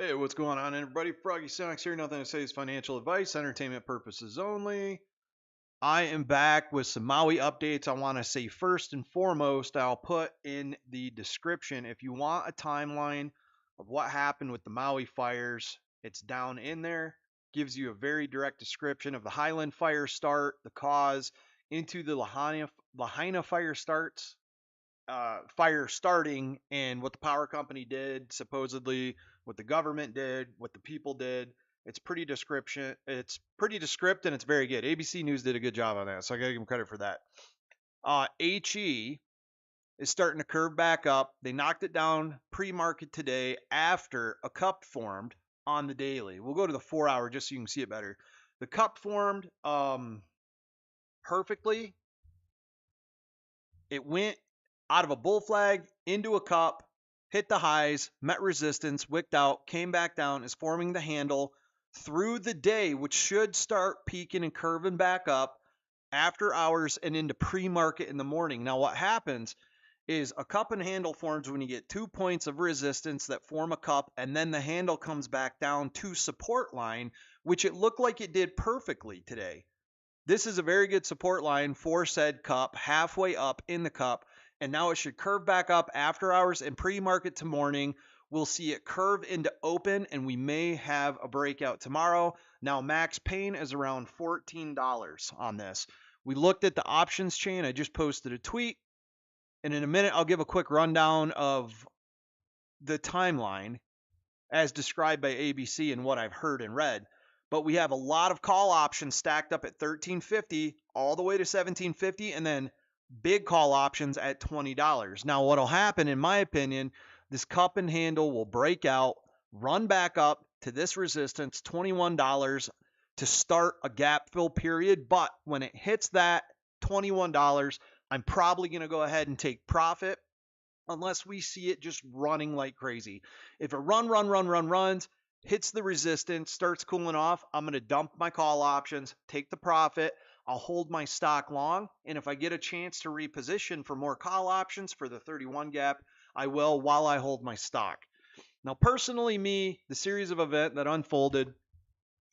Hey, what's going on, everybody? Froggy Sonics here. Nothing to say is financial advice, entertainment purposes only. I am back with some Maui updates. I want to say first and foremost, I'll put in the description if you want a timeline of what happened with the Maui fires. It's down in there. Gives you a very direct description of the Highland fire start, the cause, into the Lahaina fire starting and what the power company did, supposedly what the government did, what the people did. It's pretty description. It's pretty descriptive and it's very good. ABC News did a good job on that, so I gotta give them credit for that. HE is starting to curve back up. They knocked it down pre-market today after a cup formed on the daily. We'll go to the 4 hour just so you can see it better. The cup formed perfectly. It went out of a bull flag into a cup, hit the highs, met resistance, wicked out, came back down, is forming the handle through the day, which should start peaking and curving back up after hours and into pre-market in the morning. Now, what happens is a cup and handle forms when you get 2 points of resistance that form a cup, and then the handle comes back down to support line, which it looked like it did perfectly today. This is a very good support line for said cup, halfway up in the cup, and now it should curve back up after hours and pre-market to morning. We'll see it curve into open, and we may have a breakout tomorrow. Now, max pain is around $14 on this. We looked at the options chain. I just posted a tweet, and in a minute, I'll give a quick rundown of the timeline as described by ABC and what I've heard and read. But we have a lot of call options stacked up at 13.50 all the way to 17.50 and then big call options at $20. Now what'll happen in my opinion, this cup and handle will break out, run back up to this resistance $21 to start a gap fill period, but when it hits that $21, I'm probably going to go ahead and take profit unless we see it just running like crazy. If it runs, hits the resistance, starts cooling off, I'm going to dump my call options, take the profit. I'll hold my stock long. And if I get a chance to reposition for more call options for the 31 gap, I will while I hold my stock. Now, personally, the series of events that unfolded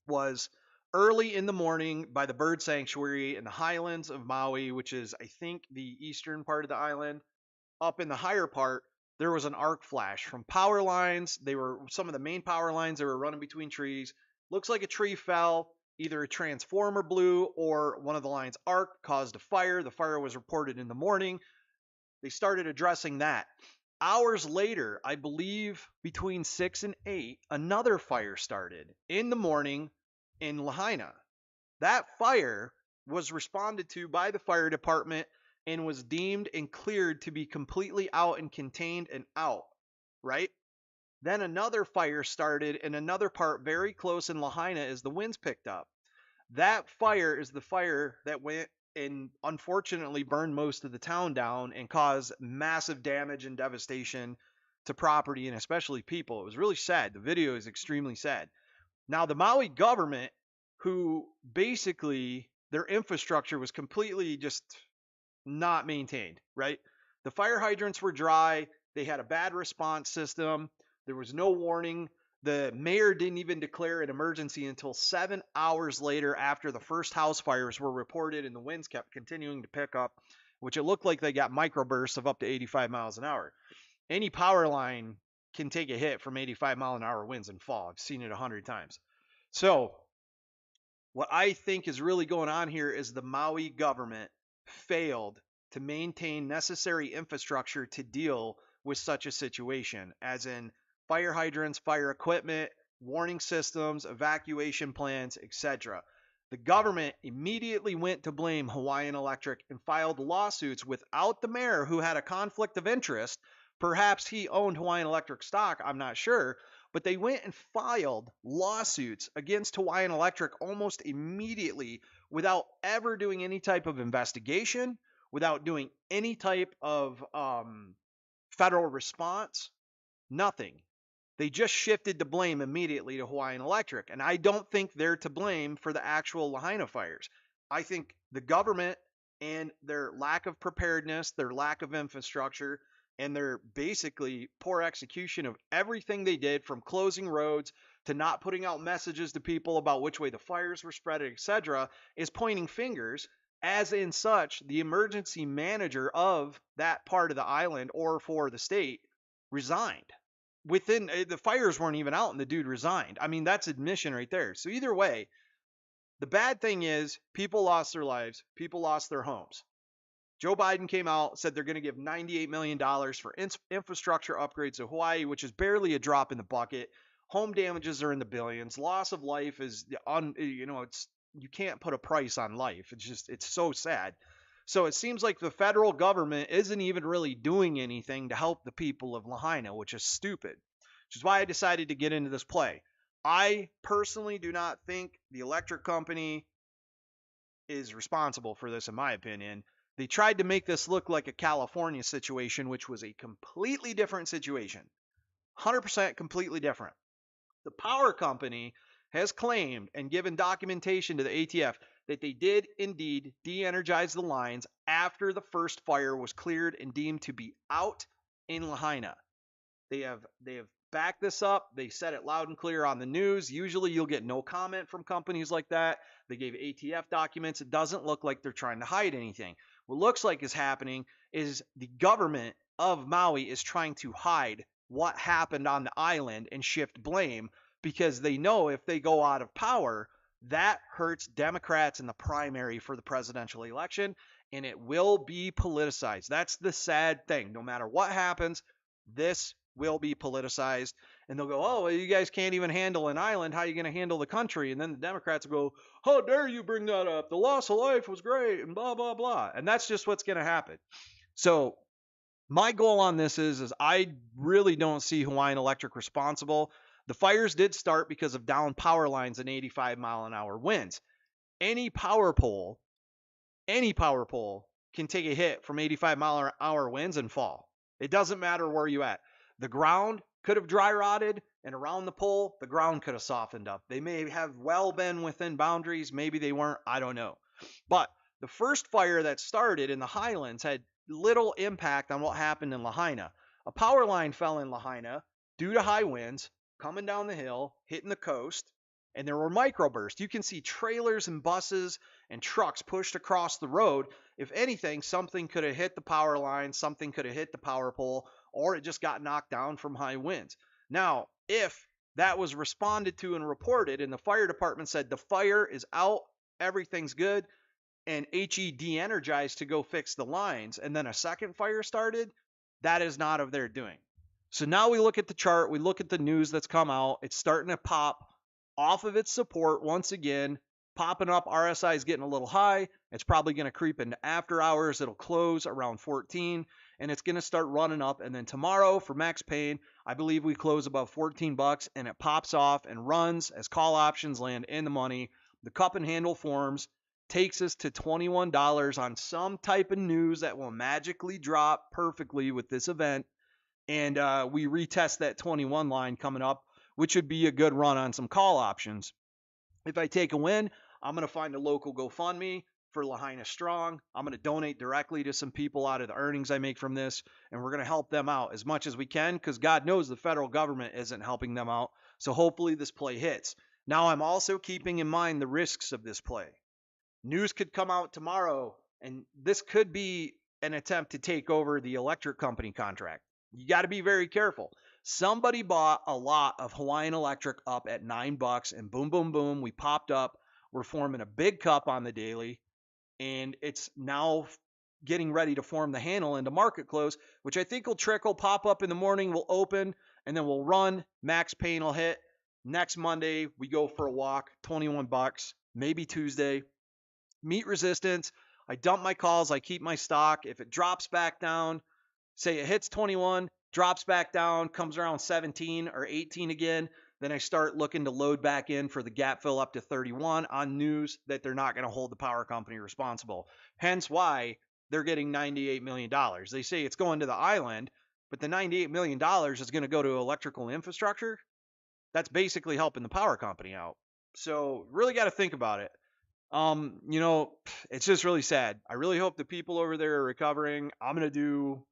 was early in the morning by the bird sanctuary in the highlands of Maui, which is, I think, the eastern part of the island. Up in the higher part, there was an arc flash from power lines. They were some of the main power lines that were running between trees. Looks like a tree fell, either a transformer blew or one of the lines arc caused a fire. The fire was reported in the morning. They started addressing that. Hours later, I believe between 6 and 8, another fire started in the morning in Lahaina. That fire was responded to by the fire department and was deemed and cleared to be completely out and contained and out, right? Then another fire started in another part very close in Lahaina as the winds picked up. That fire is the fire that went and unfortunately burned most of the town down and caused massive damage and devastation to property and especially people. It was really sad. The video is extremely sad. Now, the Maui government, who basically their infrastructure was completely just not maintained, right? The fire hydrants were dry. They had a bad response system. There was no warning. The mayor didn't even declare an emergency until 7 hours later after the first house fires were reported and the winds kept continuing to pick up, which it looked like they got microbursts of up to 85 miles an hour. Any power line can take a hit from 85-mile-an-hour winds and fall. I've seen it 100 times. So, what I think is really going on here is the Maui government failed to maintain necessary infrastructure to deal with such a situation, as in fire hydrants, fire equipment, warning systems, evacuation plans, etc. The government immediately went to blame Hawaiian Electric and filed lawsuits without the mayor, who had a conflict of interest. Perhaps he owned Hawaiian Electric stock, I'm not sure, but they went and filed lawsuits against Hawaiian Electric almost immediately without ever doing any type of investigation, without doing any type of federal response, nothing. They just shifted the blame immediately to Hawaiian Electric. And I don't think they're to blame for the actual Lahaina fires. I think the government and their lack of preparedness, their lack of infrastructure, and their basically poor execution of everything they did, from closing roads to not putting out messages to people about which way the fires were spreading, etc., is pointing fingers. As in such, the emergency manager of that part of the island or for the state resigned. Within the fires weren't even out and the dude resigned. I mean, that's admission right there. So either way, the bad thing is people lost their lives, people lost their homes. Joe Biden came out, said they're going to give $98 million for infrastructure upgrades to Hawaii, which is barely a drop in the bucket. Home damages are in the billions. Loss of life is it's you can't put a price on life. It's so sad. So it seems like the federal government isn't even really doing anything to help the people of Lahaina, which is stupid. Which is why I decided to get into this play. I personally do not think the electric company is responsible for this, in my opinion. They tried to make this look like a California situation, which was a completely different situation. 100% completely different. The power company has claimed and given documentation to the ATF that they did indeed de-energize the lines after the first fire was cleared and deemed to be out in Lahaina. They have backed this up. They said it loud and clear on the news. Usually you'll get no comment from companies like that. They gave ATF documents. It doesn't look like they're trying to hide anything. What looks like is happening is the government of Maui is trying to hide what happened on the island and shift blame, because they know if they go out of power, that hurts Democrats in the primary for the presidential election, and it will be politicized. That's the sad thing. No matter what happens, this will be politicized, and they'll go, oh, well, you guys can't even handle an island. How are you going to handle the country? And then the Democrats will go, how dare you bring that up? The loss of life was great and blah, blah, blah. And that's just what's going to happen. So my goal on this is I really don't see Hawaiian Electric responsible. The fires did start because of down power lines and 85-mile-an-hour winds. Any power pole can take a hit from 85-mile-an-hour winds and fall. It doesn't matter where you at. The ground could have dry rotted, and around the pole, the ground could have softened up. They may have well been within boundaries. Maybe they weren't. I don't know. But the first fire that started in the highlands had little impact on what happened in Lahaina. A power line fell in Lahaina due to high winds coming down the hill, hitting the coast, and there were microbursts. You can see trailers and buses and trucks pushed across the road. If anything, something could have hit the power line, something could have hit the power pole, or it just got knocked down from high winds. Now, if that was responded to and reported, and the fire department said the fire is out, everything's good, and HE de-energized to go fix the lines, and then a second fire started, that is not of their doing. So now we look at the chart, we look at the news that's come out, it's starting to pop off of its support once again, popping up. RSI is getting a little high. It's probably going to creep into after hours. It'll close around 14, and it's going to start running up. And then tomorrow for Max Payne, I believe we close above 14 bucks, and it pops off and runs as call options land in the money. The cup and handle forms, takes us to $21 on some type of news that will magically drop perfectly with this event. And we retest that 21 line coming up, which would be a good run on some call options. If I take a win, I'm going to find a local GoFundMe for Lahaina Strong. I'm going to donate directly to some people out of the earnings I make from this, and we're going to help them out as much as we can, because God knows the federal government isn't helping them out. So hopefully this play hits. Now, I'm also keeping in mind the risks of this play. News could come out tomorrow, and this could be an attempt to take over the electric company contract. You got to be very careful. Somebody bought a lot of Hawaiian Electric up at $9, and boom, boom, boom, we popped up. We're forming a big cup on the daily, and it's now getting ready to form the handle into market close, which I think will trickle, pop up in the morning, we'll open, and then we'll run. Max Payne will hit. Next Monday, we go for a walk, 21 bucks, maybe Tuesday. Meet resistance. I dump my calls. I keep my stock. If it drops back down, say it hits 21, drops back down, comes around 17 or 18 again, then I start looking to load back in for the gap fill up to 31 on news that they're not going to hold the power company responsible. Hence why they're getting $98 million. They say it's going to the island, but the $98 million is going to go to electrical infrastructure. That's basically helping the power company out. So really got to think about it. It's just really sad. I really hope the people over there are recovering. I'm going to do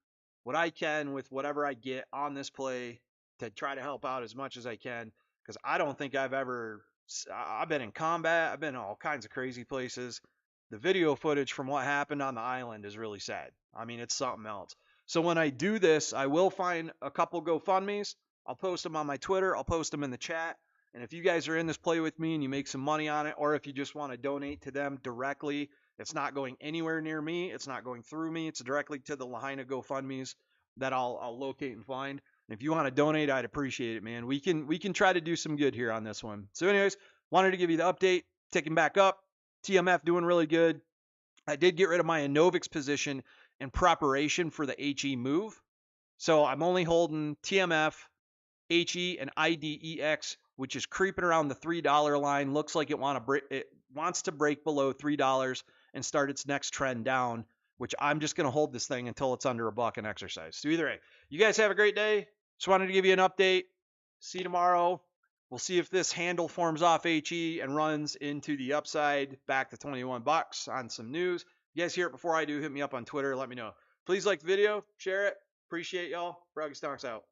what I can with whatever I get on this play to try to help out as much as I can. Because I don't think I've been in combat, I've been in all kinds of crazy places. The video footage from what happened on the island is really sad. I mean, it's something else. So when I do this, I will find a couple GoFundMe's. I'll post them on my Twitter. I'll post them in the chat. And if you guys are in this play with me and you make some money on it, or if you just want to donate to them directly, it's not going anywhere near me. It's not going through me. It's directly to the Lahaina GoFundMe's that I'll locate and find. And if you want to donate, I'd appreciate it, man. We can try to do some good here on this one. So, anyways, wanted to give you the update. Ticking back up. TMF doing really good. I did get rid of my Innovix position in preparation for the HE move. So I'm only holding TMF, HE, and IDEX, which is creeping around the $3 line. Looks like it wants to break below $3 and start its next trend down, which I'm just going to hold this thing until it's under $1 and exercise. So either way, you guys have a great day. Just wanted to give you an update. See you tomorrow. We'll see if this handle forms off HE and runs into the upside back to $21 on some news. You guys hear it before I do, hit me up on Twitter. Let me know. Please like the video, share it. Appreciate y'all. Froggy Stonks out.